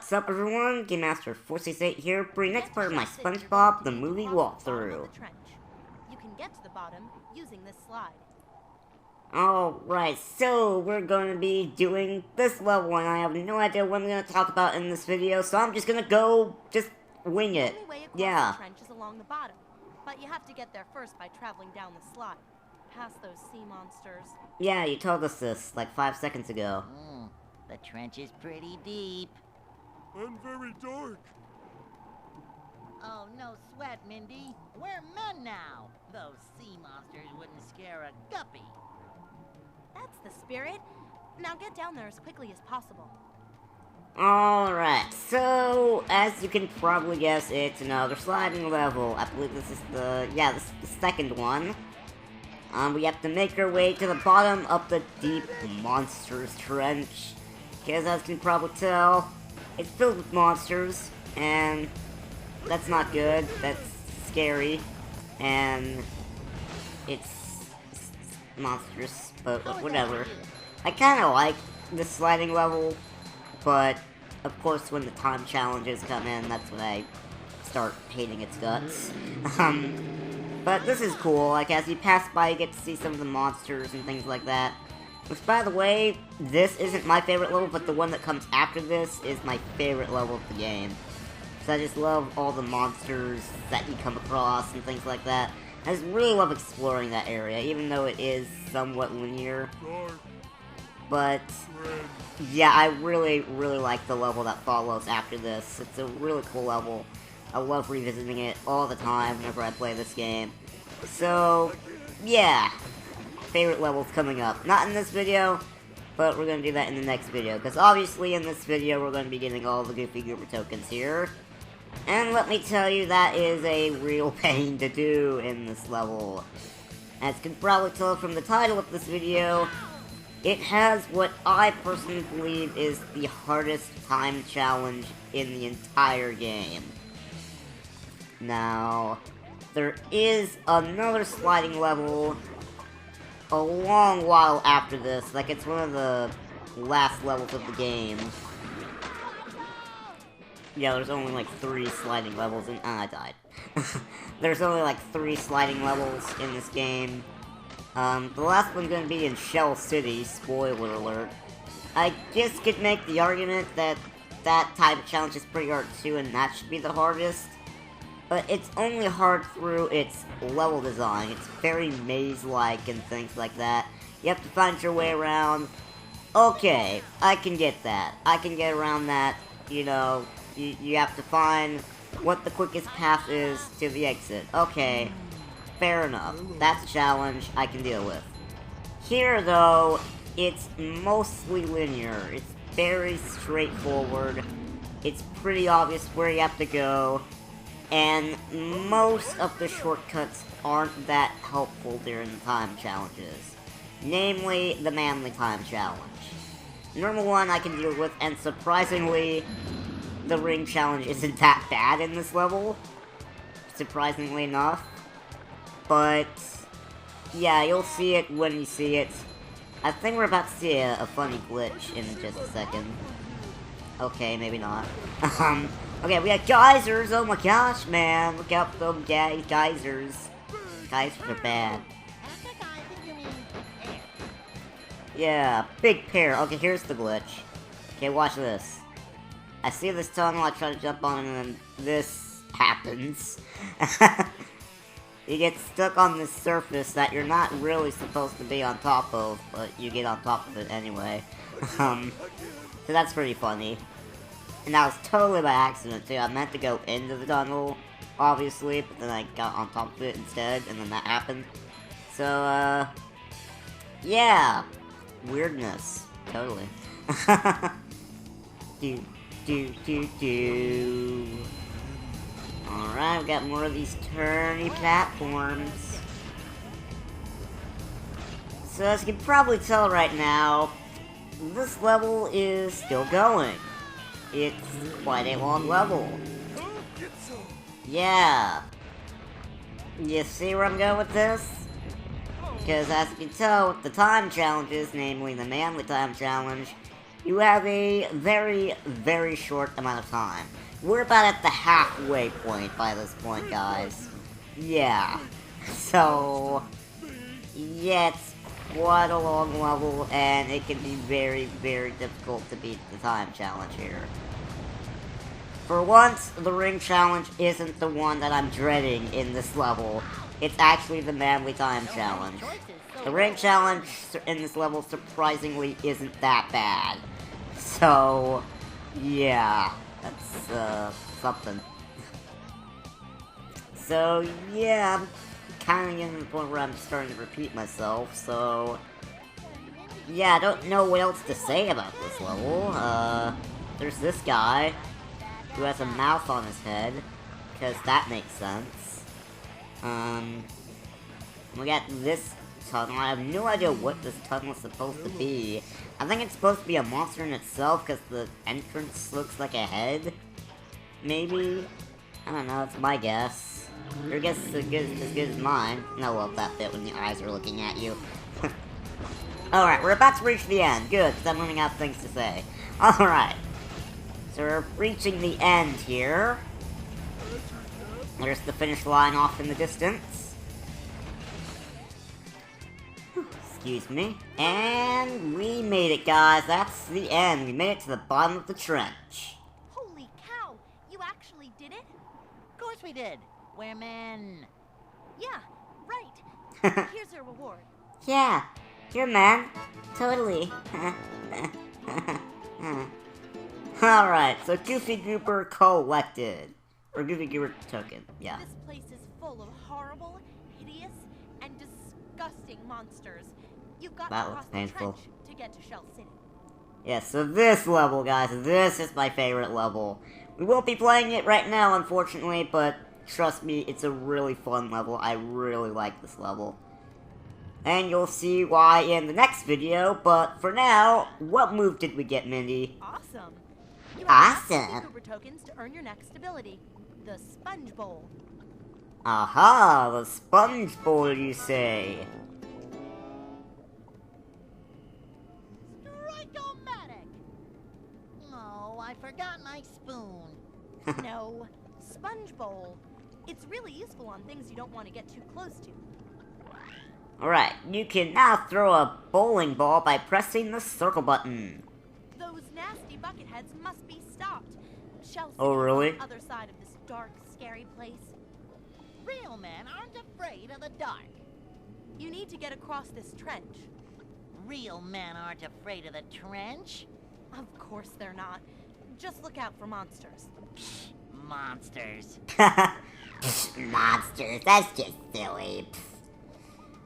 What's up everyone, Game Master 468 here for the next part of my Spongebob the Movie walkthrough. You can get to the bottom using this slide. Alright, so we're going to be doing this level and I have no idea what I'm going to talk about in this video, so I'm just going to go, just wing it. The only way across Yeah. the trench is along the bottom, but you have to get there first by traveling down the slide, past those sea monsters. Yeah, you told us this like 5 seconds ago. The trench is pretty deep. And very dark. Oh, no sweat, Mindy. We're men now. Those sea monsters wouldn't scare a guppy. That's the spirit. Now get down there as quickly as possible. Alright, so as you can probably guess, it's another sliding level. I believe this is this is the second one. We have to make our way to the bottom of the deep monsters trench. Because as you can probably tell, it's filled with monsters, and that's not good, that's scary, and it's monstrous, but whatever. I kinda like this sliding level, but of course when the time challenges come in, that's when I start hating its guts. But this is cool, like as you pass by you get to see some of the monsters and things like that. Which, by the way, this isn't my favorite level, but the one that comes after this is my favorite level of the game. So I just love all the monsters that you come across and things like that. I just really love exploring that area, even though it is somewhat linear. But, yeah, I really, really like the level that follows after this. It's a really cool level. I love revisiting it all the time whenever I play this game. So, yeah. Favorite levels coming up. Not in this video, but we're going to do that in the next video. Because obviously in this video we're going to be getting all the Goofy Goober tokens here. And let me tell you, that is a real pain to do in this level. As you can probably tell from the title of this video, it has what I personally believe is the hardest time challenge in the entire game. Now, there is another sliding level a long while after this, like it's one of the last levels of the game. Yeah, there's only like 3 sliding levels in- I died. There's only like 3 sliding levels in this game. The last one's gonna be in Shell City, spoiler alert. I just could make the argument that that type of challenge is pretty hard too, and that should be the hardest. But it's only hard through its level design. It's very maze-like and things like that. You have to find your way around. Okay, I can get that. I can get around that. You know, you have to find what the quickest path is to the exit. Okay, fair enough. That's a challenge I can deal with. Here, though, it's mostly linear. It's very straightforward. It's pretty obvious where you have to go. And most of the shortcuts aren't that helpful during the time challenges. Namely, the manly time challenge. Normal one I can deal with, and surprisingly, the ring challenge isn't that bad in this level. Surprisingly enough. But, yeah, you'll see it when you see it. I think we're about to see a funny glitch in just a second. Okay, maybe not. Okay, we got geysers. Oh my gosh, man. Look out for those geysers. Geysers are bad. Yeah, big pair. Okay, here's the glitch. Okay, watch this. I see this tunnel, I try to jump on it, and then this happens. You get stuck on this surface that you're not really supposed to be on top of, but you get on top of it anyway. So that's pretty funny. And that was totally by accident, too. I meant to go into the tunnel, obviously, but then I got on top of it instead, and then that happened. So, yeah. Weirdness. Totally. Alright, we got more of these turny platforms. So, as you can probably tell right now, this level is still going. It's quite a long level. Yeah. You see where I'm going with this? Because as you can tell with the time challenges, namely the manly time challenge, you have a very, very short amount of time. We're about at the halfway point by this point, guys. Yeah. So, yeah, it's quite a long level, and it can be very, very difficult to beat the time challenge here. For once, the ring challenge isn't the one that I'm dreading in this level. It's actually the manly time challenge. The ring challenge in this level surprisingly isn't that bad. So, yeah, that's something. So, yeah, I'm kind of getting to the point where I'm starting to repeat myself, so... Yeah, I don't know what else to say about this level. There's this guy who has a mouth on his head, because that makes sense. We got this tunnel. I have no idea what this tunnel is supposed to be. I think it's supposed to be a monster in itself, because the entrance looks like a head. Maybe? I don't know, it's my guess. Your guess is as good as mine. No, well, that bit when the eyes are looking at you. Alright, we're about to reach the end. Good, because I'm running out of things to say. Alright. So we're reaching the end here. There's the finish line off in the distance. Excuse me. And we made it, guys. That's the end. We made it to the bottom of the trench. Holy cow! You actually did it? Of course we did. We're men. Yeah, right. Here's your reward. Yeah, you're man. Totally. Alright, so Goofy Goober collected. Or Goofy Goober token, yeah. This place is full of horrible, hideous, and disgusting monsters. You've got That to looks cross painful. the trench to get to Shell City. Yeah, so this level, guys, this is my favorite level. We won't be playing it right now, unfortunately, but trust me, it's a really fun level. I really like this level. And you'll see why in the next video, but for now, what move did we get, Mindy? Awesome. You Awesome. have Goober tokens to earn your next ability, the Sponge Bowl. Aha, the Sponge Bowl, you say? Strike-o-matic! Oh, I forgot my spoon. No, Sponge Bowl. It's really useful on things you don't want to get too close to. Alright, you can now throw a bowling ball by pressing the circle button. Those nasty bucketheads must be stopped. Shell City Oh, really? is on the other side of this dark, scary place. Real men aren't afraid of the dark. You need to get across this trench. Real men aren't afraid of the trench. Of course they're not. Just look out for monsters. Monsters. Monsters, that's just silly.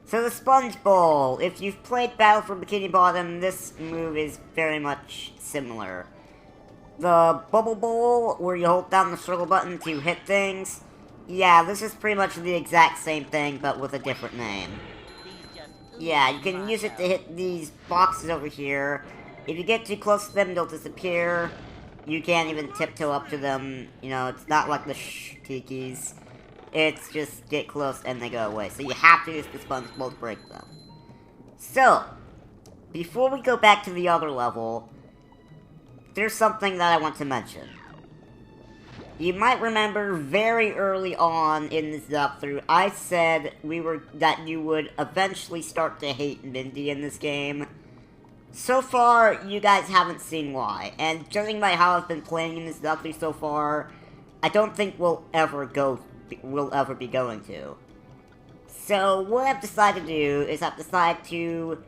So the Sponge Bowl, if you've played Battle for Bikini Bottom, this move is very much similar. The Bubble Bowl, where you hold down the circle button to hit things, yeah, this is pretty much the exact same thing, but with a different name. Yeah, you can use it to hit these boxes over here. If you get too close to them, they'll disappear. You can't even tiptoe up to them. You know, it's not like the tikis. It's just get close and they go away. So you have to use the Sponge Bowl to break them. So, before we go back to the other level, there's something that I want to mention. You might remember very early on in this walkthrough, I said that you would eventually start to hate Mindy in this game. So far, you guys haven't seen why, and judging by how I've been playing in this walkthrough so far, I don't think we'll ever be going to. So, what I've decided to do is I've decided to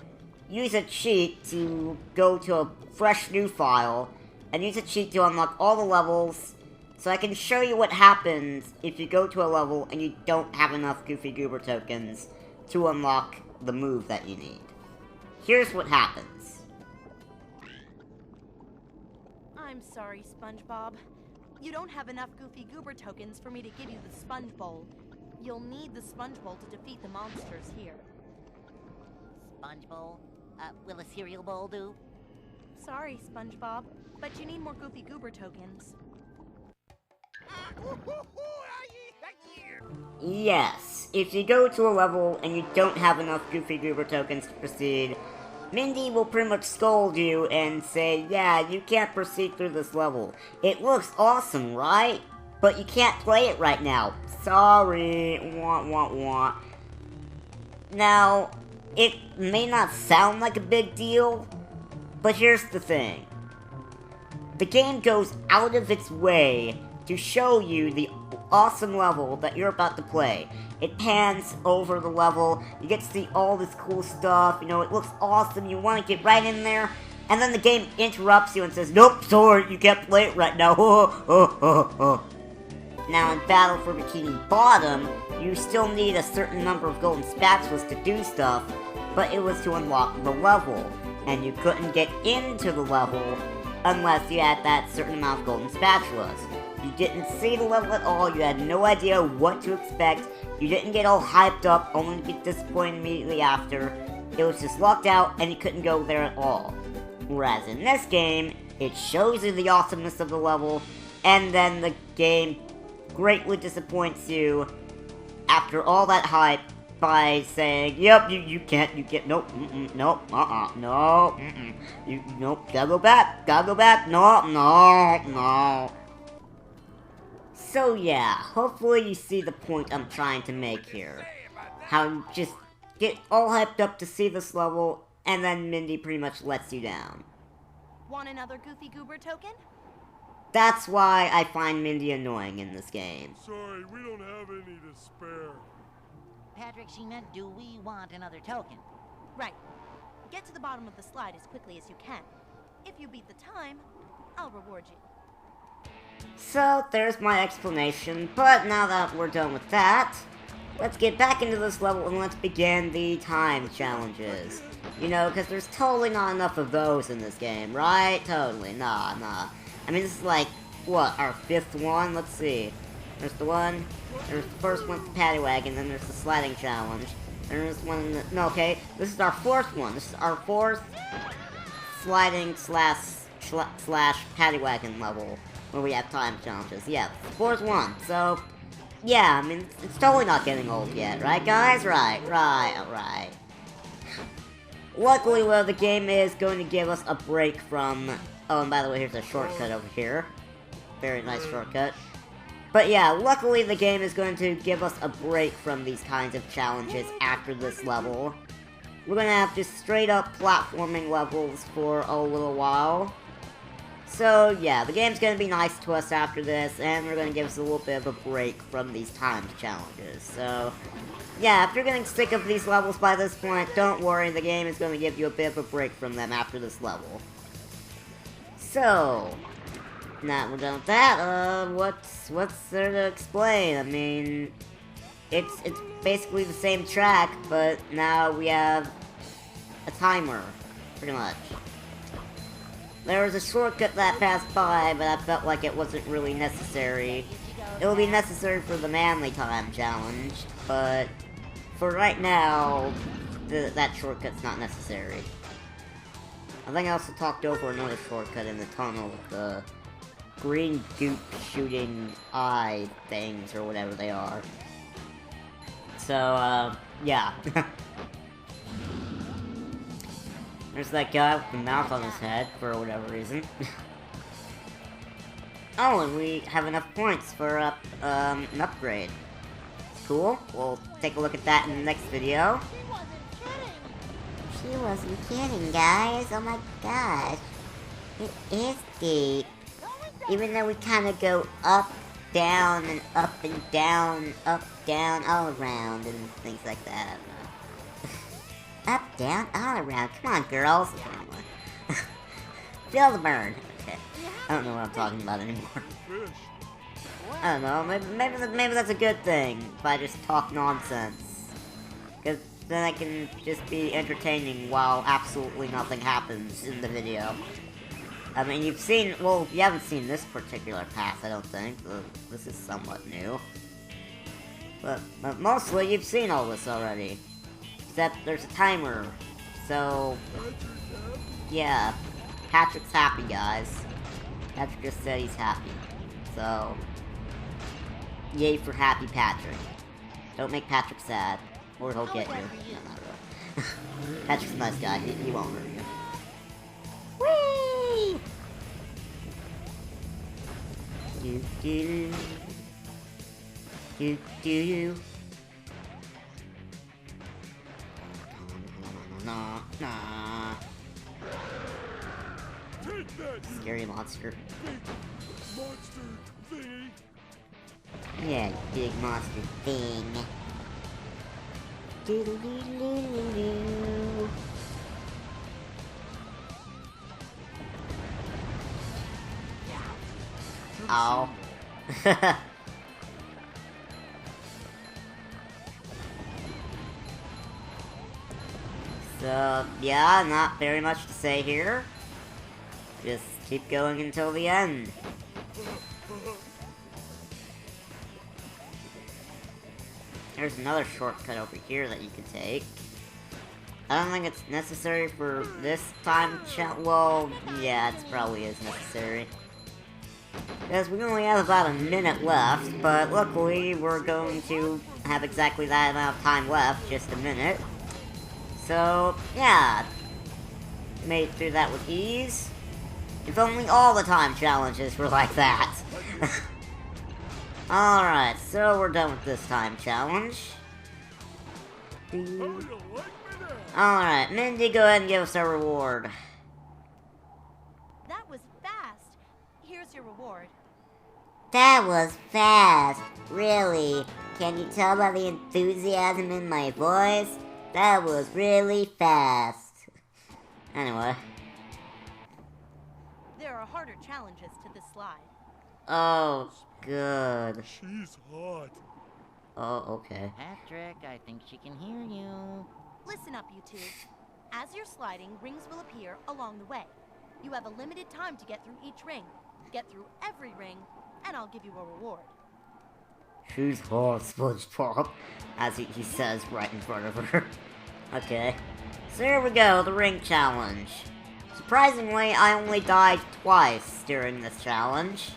use a cheat to go to a fresh new file, and use a cheat to unlock all the levels, so I can show you what happens if you go to a level and you don't have enough Goofy Goober tokens to unlock the move that you need. Here's what happens. I'm sorry, SpongeBob. You don't have enough Goofy Goober tokens for me to give you the Sponge Bowl. You'll need the Sponge Bowl to defeat the monsters here. Sponge Bowl? Will a cereal bowl do? Sorry, SpongeBob, but you need more Goofy Goober tokens. Yes, if you go to a level and you don't have enough Goofy Goober tokens to proceed, Mindy will pretty much scold you and say, yeah, you can't proceed through this level. It looks awesome, right? But you can't play it right now. Sorry. Wah, wah, wah. Now, it may not sound like a big deal, but here's the thing. The game goes out of its way to show you the awesome level that you're about to play. It pans over the level, you get to see all this cool stuff, you know, it looks awesome, you want to get right in there, and then the game interrupts you and says, nope, sorry, you can't play it right now. Now, in Battle for Bikini Bottom, you still need a certain number of golden spatulas to do stuff, but it was to unlock the level, and you couldn't get into the level unless you had that certain amount of golden spatulas. You didn't see the level at all, you had no idea what to expect, you didn't get all hyped up, only to be disappointed immediately after. It was just locked out, and you couldn't go there at all. Whereas in this game, it shows you the awesomeness of the level, and then the game greatly disappoints you after all that hype by saying, yep, you can't, nope, nope, no, nope, gotta go back, no. So yeah, hopefully you see the point I'm trying to make here. How you just get all hyped up to see this level, and then Mindy pretty much lets you down. Want another Goofy Goober token? That's why I find Mindy annoying in this game. Sorry, we don't have any to spare. Patrick, she meant, do we want another token? Right. Get to the bottom of the slide as quickly as you can. If you beat the time, I'll reward you. So, there's my explanation, but now that we're done with that, let's get back into this level and let's begin the time challenges. You know, because there's totally not enough of those in this game, right? Totally, nah. I mean, this is like, what, our 5th one? Let's see. There's the one, there's the first one, the paddy wagon, then there's the sliding challenge. There's one, no, okay, this is our 4th one. This is our 4th sliding slash paddy wagon level, where we have time challenges. Yeah, 4th one, so, yeah, I mean, it's totally not getting old yet, right, guys? Right. Luckily, well, the game is going to give us a break from... Oh, and by the way, here's a shortcut over here. Very nice shortcut. But yeah, luckily the game is going to give us a break from these kinds of challenges after this level. We're going to have just straight up platforming levels for a little while. So yeah, the game's going to be nice to us after this, and we're going to give us a little bit of a break from these timed challenges. So yeah, if you're getting sick of these levels by this point, don't worry, the game is going to give you a bit of a break from them after this level. So, now we're done with that, what's there to explain? I mean, it's basically the same track, but now we have a timer, pretty much. There was a shortcut that passed by, but I felt like it wasn't really necessary. It will be necessary for the manly time challenge, but for right now, that shortcut's not necessary. I think I also talked over another shortcut in the tunnel with the green goop shooting eye things, or whatever they are. So, yeah. There's that guy with the mouth on his head, for whatever reason. Oh, and we have enough points for an upgrade. Cool. We'll take a look at that in the next video. She wasn't kidding, guys. Oh my gosh. It is deep. Even though we kind of go up, down, and up, all around, and things like that. Up, down, all around. Come on, girls. Feel the burn. Okay. I don't know what I'm talking about anymore. I don't know. Maybe that's a good thing if I just talk nonsense. Because then I can just be entertaining while absolutely nothing happens in the video. I mean, you haven't seen this particular path, I don't think. This is somewhat new. But mostly, you've seen all this already. Except there's a timer. So, yeah. Patrick's happy, guys. Patrick just said he's happy. So, yay for Happy Patrick. Don't make Patrick sad, or he'll get you. No, not really. Patrick's a nice guy, he won't hurt you. Whee! Do. Nah. Take that, you Scary monster. big monster thingy. Yeah, big monster thing. Doodle-doo-doo-doo-doo. Ow. So, yeah, not very much to say here. Just keep going until the end. There's another shortcut over here that you can take. I don't think it's necessary for this time well, yeah, it probably is necessary. Because we only have about a minute left, but luckily we're going to have exactly that amount of time left, just a minute. So, yeah. Made it through that with ease. If only all the time challenges were like that. Alright, so we're done with this time challenge. How do you like me now? Alright, Mindy, go ahead and give us our reward. That was fast. Here's your reward. That was fast. Really? Can you tell by the enthusiasm in my voice? That was really fast. Anyway. There are harder challenges to this slide. Oh, good. She's hot. Oh, okay. Patrick, I think she can hear you. Listen up, you two. As you're sliding, rings will appear along the way. You have a limited time to get through each ring. Get through every ring, and I'll give you a reward. She's hot, Spongebob, as he says right in front of her. Okay. So here we go, the ring challenge. Surprisingly, I only died twice during this challenge.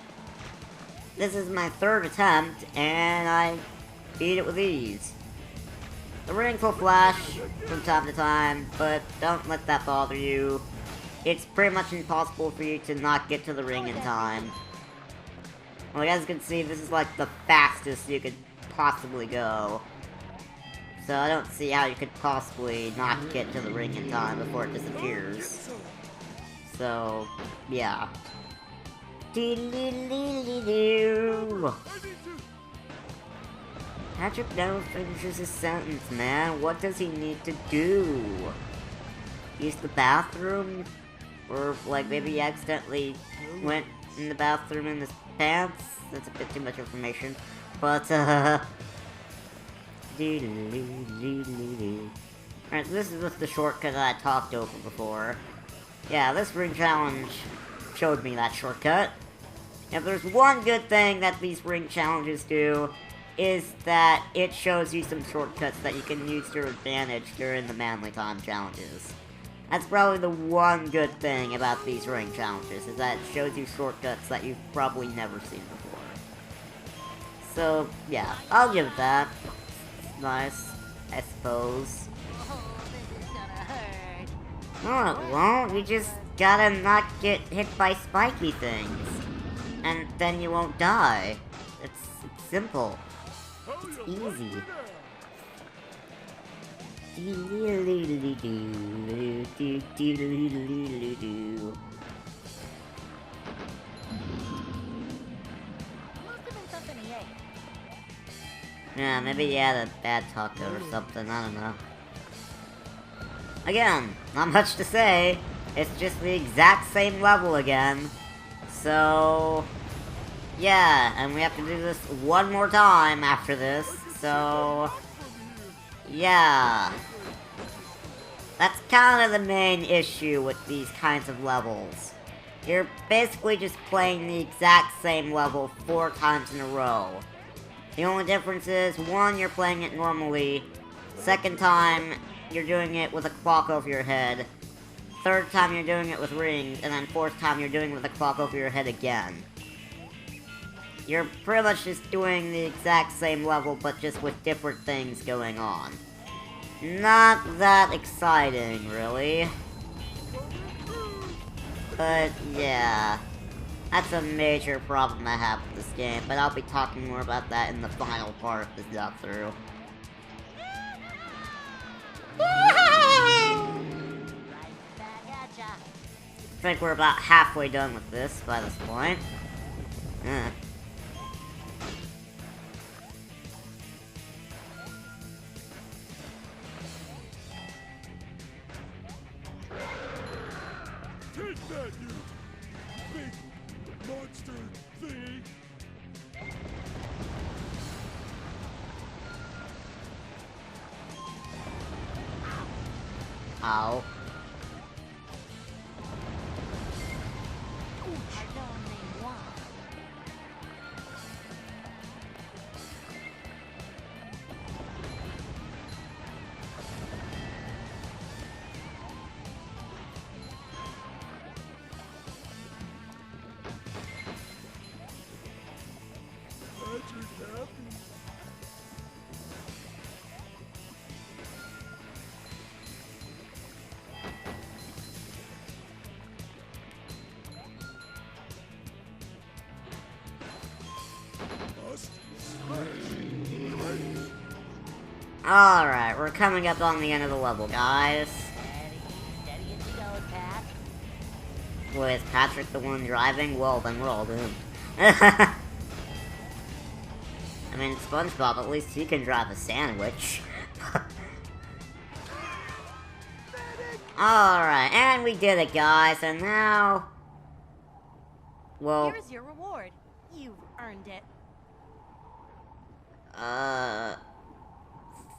This is my third attempt, and I beat it with ease. The rings will flash from time to time, but don't let that bother you. It's pretty much impossible for you to not get to the ring in time. Well, you guys can see, this is like the fastest you could possibly go. So I don't see how you could possibly not get to the ring in time before it disappears. So, yeah. Patrick never finishes his sentence, man. What does he need to do? Use the bathroom? Or, like, maybe he accidentally went in the bathroom in his pants? That's a bit too much information. But, Alright, so this is just the shortcut that I talked over before. Yeah, this ring challenge showed me that shortcut. If there's one good thing that these ring challenges do, is that it shows you some shortcuts that you can use to your advantage during the manly time challenges. That's probably the one good thing about these ring challenges, is that it shows you shortcuts that you've probably never seen before. So, yeah, I'll give it that. It's nice, I suppose. Oh, this is gonna hurt. No, it won't. You just gotta not get hit by spiky things. And then you won't die. It's simple. How It's you like easy. me now? Must have been something he ate. Yeah, maybe he had a bad taco or something, I don't know. Again, not much to say. It's just the exact same level again. So, yeah, and we have to do this one more time after this, so, yeah. That's kind of the main issue with these kinds of levels. You're basically just playing the exact same level 4 times in a row. The only difference is, one, you're playing it normally, second time, you're doing it with a clock over your head, third time you're doing it with rings, and then fourth time you're doing it with a clock over your head again. You're pretty much just doing the exact same level, but just with different things going on. not that exciting, really. But, yeah. That's a major problem I have with this game, but I'll be talking more about that in the final part of this walkthrough. I think we're about halfway done with this by this point. Take that, you big monster thing! Ow. Patrick happy. Must smash. Alright, we're coming up on the end of the level, guys. Steady as you go, Pat. Boy, is Patrick the one driving? Well, then we're all doomed. I mean, SpongeBob, at least he can drive a sandwich. Alright, and we did it, guys, and now... Well, Here's your reward. You've earned it.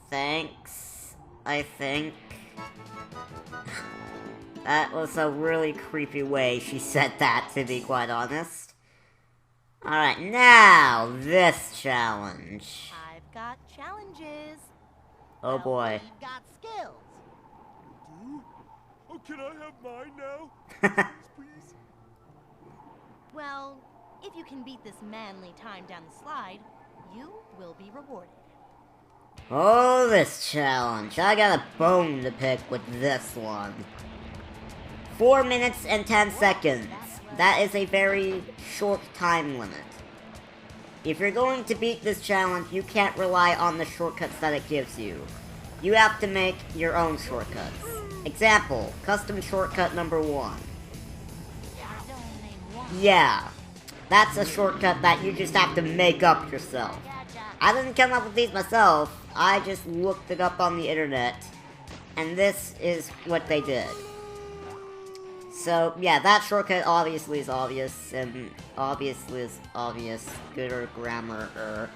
thanks, I think. That was a really creepy way she said that, to be quite honest. Alright, now, this challenge. I've got challenges. Oh Well, boy. we've got skills. Do? Oh, can I have mine now? Please? Well, if you can beat this manly time down the slide, you will be rewarded. Oh, this challenge. I got a bone to pick with this one. 4 minutes and 10 seconds. That is a very short time limit. If you're going to beat this challenge, you can't rely on the shortcuts that it gives you. You have to make your own shortcuts. Example, custom shortcut number 1. Yeah, that's a shortcut that you just have to make up yourself. I didn't come up with these myself, I just looked it up on the internet, and this is what they did. So, yeah, that shortcut obviously is obvious, and obviously is obvious, gooder grammar,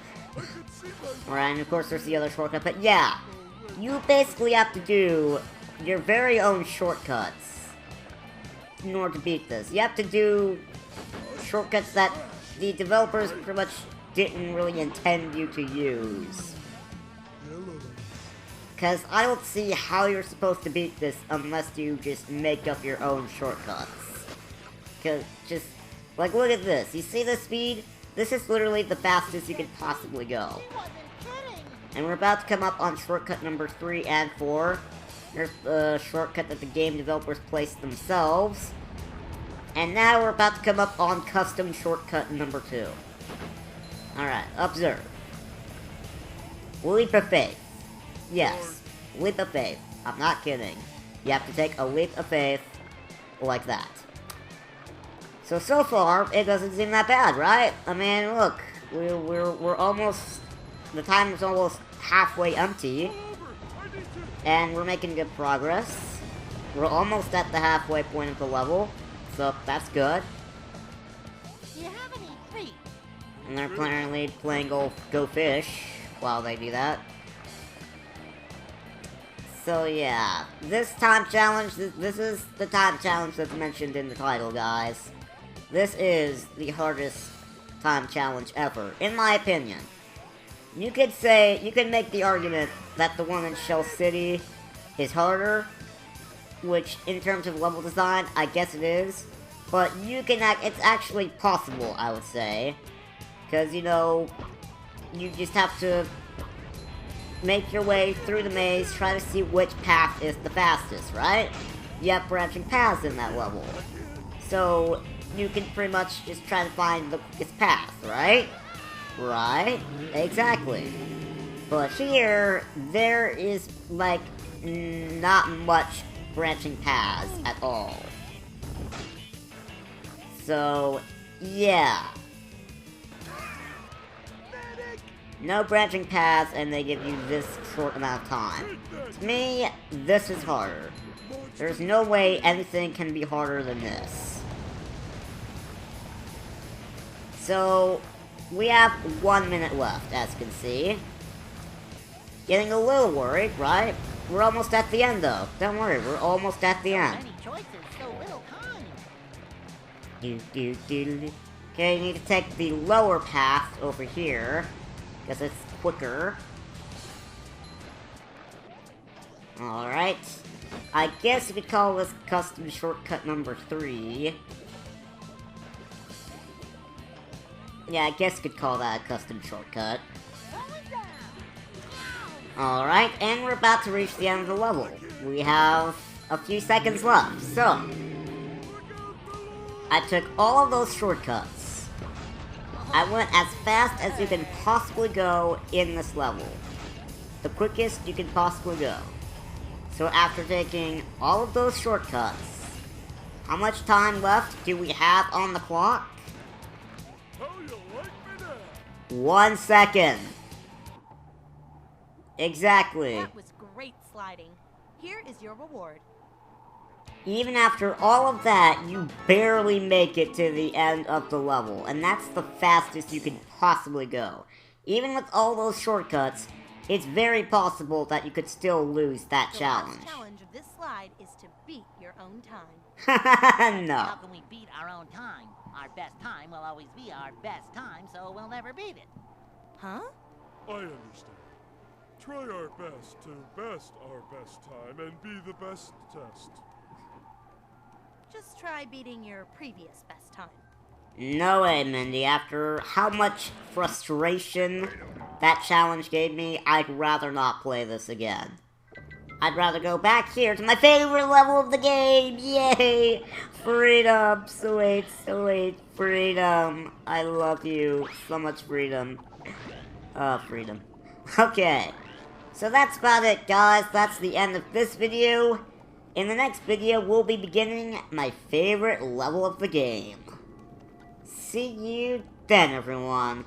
Right, and of course there's the other shortcut, but yeah, you basically have to do your very own shortcuts in order to beat this. You have to do shortcuts that the developers pretty much didn't really intend you to use. Because I don't see how you're supposed to beat this unless you just make up your own shortcuts. Because just, like, look at this. You see the speed? This is literally the fastest you could possibly go. And we're about to come up on shortcut number 3 and 4. There's the shortcut that the game developers placed themselves. And now we're about to come up on custom shortcut number 2. Alright, observe. Leap of faith. Yes, leap of faith. I'm not kidding. You have to take a leap of faith like that. So far, it doesn't seem that bad, right? I mean, look, we're almost, the time is almost halfway empty, and we're making good progress. We're almost at the halfway point of the level, so that's good. Do you have any feet? And they're apparently playing Go Fish while they do that. So yeah, this time challenge, this is the time challenge that's mentioned in the title, guys. This is the hardest time challenge ever, in my opinion. You could say, you could make the argument that the one in Shell City is harder, which in terms of level design, I guess it is. But you can it's actually possible, I would say. Because, you know, you just have to make your way through the maze, try to see which path is the fastest, right? You have branching paths in that level. So, you can pretty much just try to find the quickest path, right? Right? Exactly. But here, there is, like, not much branching paths at all. So, yeah. No branching paths, and they give you this short amount of time. To me, this is harder. There's no way anything can be harder than this. So, we have 1 minute left, as you can see. Getting a little worried, right? We're almost at the end, though. Don't worry, we're almost at the end. Many choices, so little time. Okay, you need to take the lower path over here, because it's quicker. Alright. I guess you could call this custom shortcut number 3. Yeah, I guess you could call that a custom shortcut. Alright, and we're about to reach the end of the level. We have a few seconds left, so... I took all of those shortcuts. I went as fast as you can possibly go in this level. The quickest you can possibly go. So after taking all of those shortcuts, how much time left do we have on the clock? How you like me now? 1 second. Exactly. That was great sliding. Here is your reward. Even after all of that, you barely make it to the end of the level, and that's the fastest you can possibly go. Even with all those shortcuts, it's very possible that you could still lose that challenge. The last challenge of this slide is to beat your own time. No. How can we beat our own time? Our best time will always be our best time, so we'll never beat it. Huh? I understand. Try our best to best our best time and be the best test. Just try beating your previous best time. No way, Mindy. After how much frustration that challenge gave me, I'd rather not play this again. I'd rather go back here to my favorite level of the game! Yay! Freedom! Sweet, sweet freedom. I love you. So much freedom. Freedom. Okay. So that's about it, guys. That's the end of this video. In the next video, we'll be beginning my favorite level of the game. See you then, everyone.